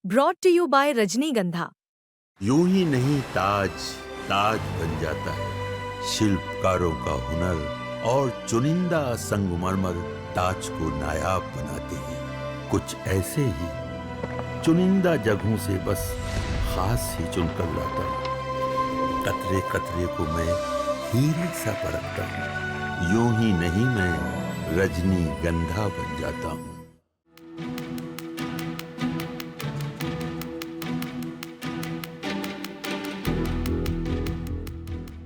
Brought to you bye रजनीगंधा। यूं ही नहीं ताज ताज बन जाता है, शिल्पकारों का हुनर और चुनिंदा संगमरमर ताज को नायाब बनाते हैं। कुछ ऐसे ही चुनिंदा जगहों से बस खास ही चुनकर लाता हूँ। कतरे कतरे को मैं हीरे सा परखता हूँ। यूं ही नहीं मैं रजनीगंधा बन जाता हूँ।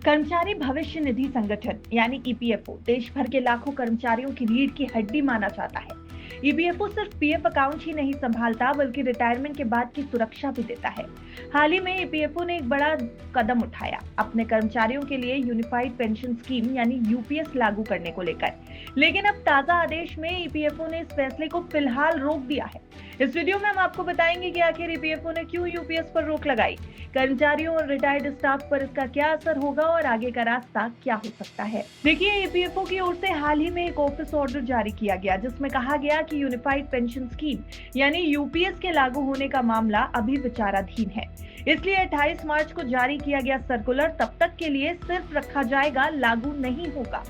कर्मचारी भविष्य निधि संगठन यानी ईपीएफओ देश भर के लाखों कर्मचारियों की रीढ़ की हड्डी माना जाता है। ईपीएफओ सिर्फ पीएफ अकाउंट ही नहीं संभालता बल्कि रिटायरमेंट के बाद की सुरक्षा भी देता है। हाल ही में ईपीएफओ ने एक बड़ा कदम उठाया अपने कर्मचारियों के लिए यूनिफाइड पेंशन स्कीम यानी यूपीएस लागू करने को लेकर। लेकिन अब ताजा आदेश में ईपीएफओ ने इस फैसले को फिलहाल रोक दिया है। इस वीडियो में हम आपको बताएंगे कि आखिर ईपीएफओ ने क्यों यूपीएस पर रोक लगाई, कर्मचारियों और रिटायर्ड स्टाफ पर इसका क्या असर होगा और आगे का रास्ता क्या हो सकता है। देखिए, ईपीएफओ की ओर से हाल ही में एक ऑफिस ऑर्डर जारी किया गया जिसमें कहा गया कि यूनिफाइड पेंशन स्कीम यानी यूपीएस के लागू होने का मामला अभी विचाराधीन है। इसलिए 28 मार्च को जारी किया गया सर्कुलर तब तक के लिए सिर्फ रखा जाएगा, लागू नहीं होगा।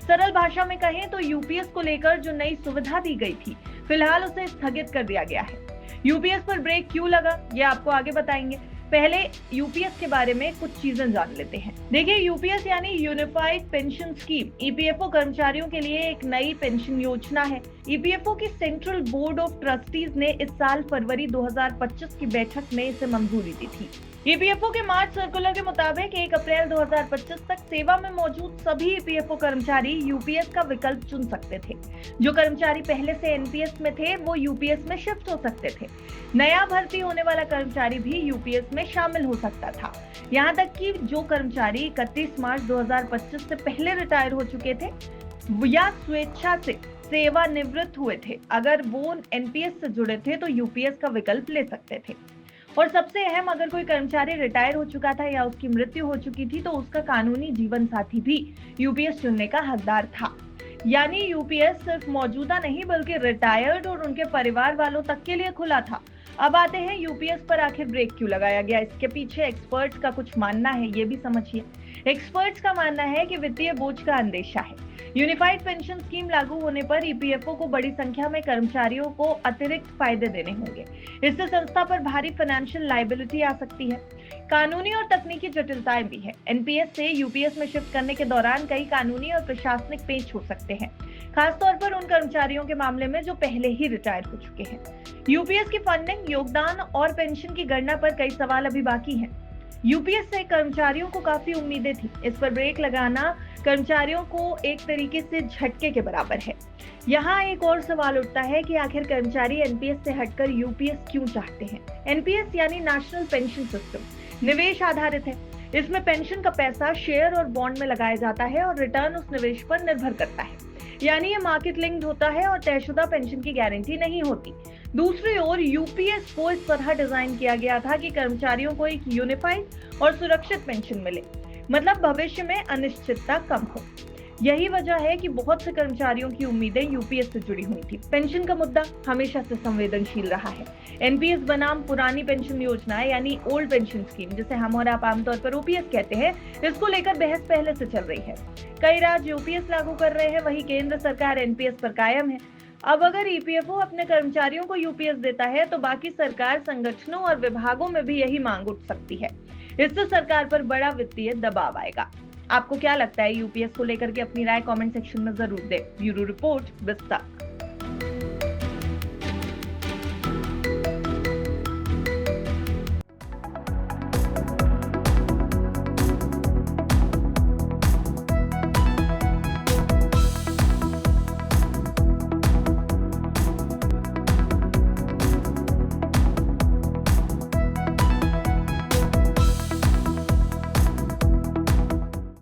सरल भाषा में कहें तो यूपीएस को लेकर जो नई सुविधा दी गई थी फिलहाल उसे स्थगित कर दिया गया है। यूपीएस पर ब्रेक क्यों लगा ये आपको आगे बताएंगे। पहले यूपीएस के बारे में कुछ चीजें जान लेते हैं। देखिए, यूपीएस यानी यूनिफाइड पेंशन स्कीम ईपीएफओ कर्मचारियों के लिए एक नई पेंशन योजना है। ईपीएफओ की सेंट्रल बोर्ड ऑफ ट्रस्टीज ने इस साल फरवरी 2025 की बैठक में इसे मंजूरी दी थी। ईपीएफओ के मार्च सर्कुलर के मुताबिक 1 अप्रैल 2025 तक सेवा में मौजूद सभी ईपीएफओ कर्मचारी यूपीएस का विकल्प चुन सकते थे। जो कर्मचारी पहले से एनपीएस में थे वो यूपीएस में शिफ्ट हो सकते थे। नया भर्ती होने वाला कर्मचारी भी यूपीएस में शामिल हो सकता था। यहाँ तक कि जो कर्मचारी 31 मार्च 2025 से पहले रिटायर हो चुके थे या स्वेच्छा से सेवानिवृत्त हुए थे, अगर वो एनपीएस से जुड़े थे तो यूपीएस का विकल्प ले सकते थे। और सबसे अहम, अगर कोई कर्मचारी रिटायर हो चुका था या उसकी मृत्यु हो चुकी थी तो उसका कानूनी जीवन साथी भी यूपीएस चुनने का हकदार था। यानी यूपीएस सिर्फ मौजूदा नहीं बल्कि रिटायर्ड और उनके परिवार वालों तक के लिए खुला था। अब आते हैं यूपीएस पर आखिर ब्रेक क्यों लगाया गया। इसके पीछे एक्सपर्ट्स का कुछ मानना है, ये भी समझिए। एक्सपर्ट्स का मानना है कि वित्तीय बोझ का अंदेशा है। यूनिफाइड पेंशन स्कीम लागू होने पर ईपीएफओ को बड़ी संख्या में कर्मचारियों को अतिरिक्त फायदे देने होंगे। इससे संस्था पर भारी फाइनेंशियल लायबिलिटी आ सकती है। कानूनी और तकनीकी जटिलताएं भी है। एनपीएस से यूपीएस में शिफ्ट करने के दौरान कई कानूनी और प्रशासनिक पेच हो सकते हैं, खासतौर पर उन कर्मचारियों के मामले में जो पहले ही रिटायर हो चुके हैं। यूपीएस की फंडिंग, योगदान और पेंशन की गणना पर कई सवाल अभी बाकी हैं। यूपीएस से कर्मचारियों को काफी उम्मीदें थी। इस पर ब्रेक लगाना कर्मचारियों को एक तरीके से झटके के बराबर है। यहाँ एक और सवाल उठता है कि आखिर कर्मचारी एनपीएस से हटकर यूपीएस क्यों चाहते हैं। एनपीएस यानी नेशनल पेंशन सिस्टम निवेश आधारित है। इसमें पेंशन का पैसा शेयर और बॉन्ड में लगाया जाता है और रिटर्न उस निवेश पर निर्भर करता है। यानी ये मार्केट लिंक्ड होता है और तयशुदा पेंशन की गारंटी नहीं होती। दूसरी ओर यूपीएस को इस तरह डिजाइन किया गया था कि कर्मचारियों को एक यूनिफाइड और सुरक्षित पेंशन मिले, मतलब भविष्य में अनिश्चितता कम हो। यही वजह है कि बहुत से कर्मचारियों की उम्मीदें यूपीएस से जुड़ी हुई थी। पेंशन का मुद्दा हमेशा से संवेदनशील रहा है। एनपीएस बनाम पुरानी पेंशन योजना यानी ओल्ड पेंशन स्कीम, जिसे हम और आप आमतौर पर ओपीएस कहते हैं, इसको लेकर बहस पहले से चल रही है। कई राज्य यूपीएस लागू कर रहे हैं, वहीं केंद्र सरकार एनपीएस पर कायम है। अब अगर ईपीएफओ अपने कर्मचारियों को यूपीएस देता है तो बाकी सरकार संगठनों और विभागों में भी यही मांग उठ सकती है। इससे सरकार पर बड़ा वित्तीय दबाव आएगा। आपको क्या लगता है यूपीएस को लेकर के अपनी राय कमेंट सेक्शन में जरूर दें। ब्यूरो रिपोर्ट, विस्तार।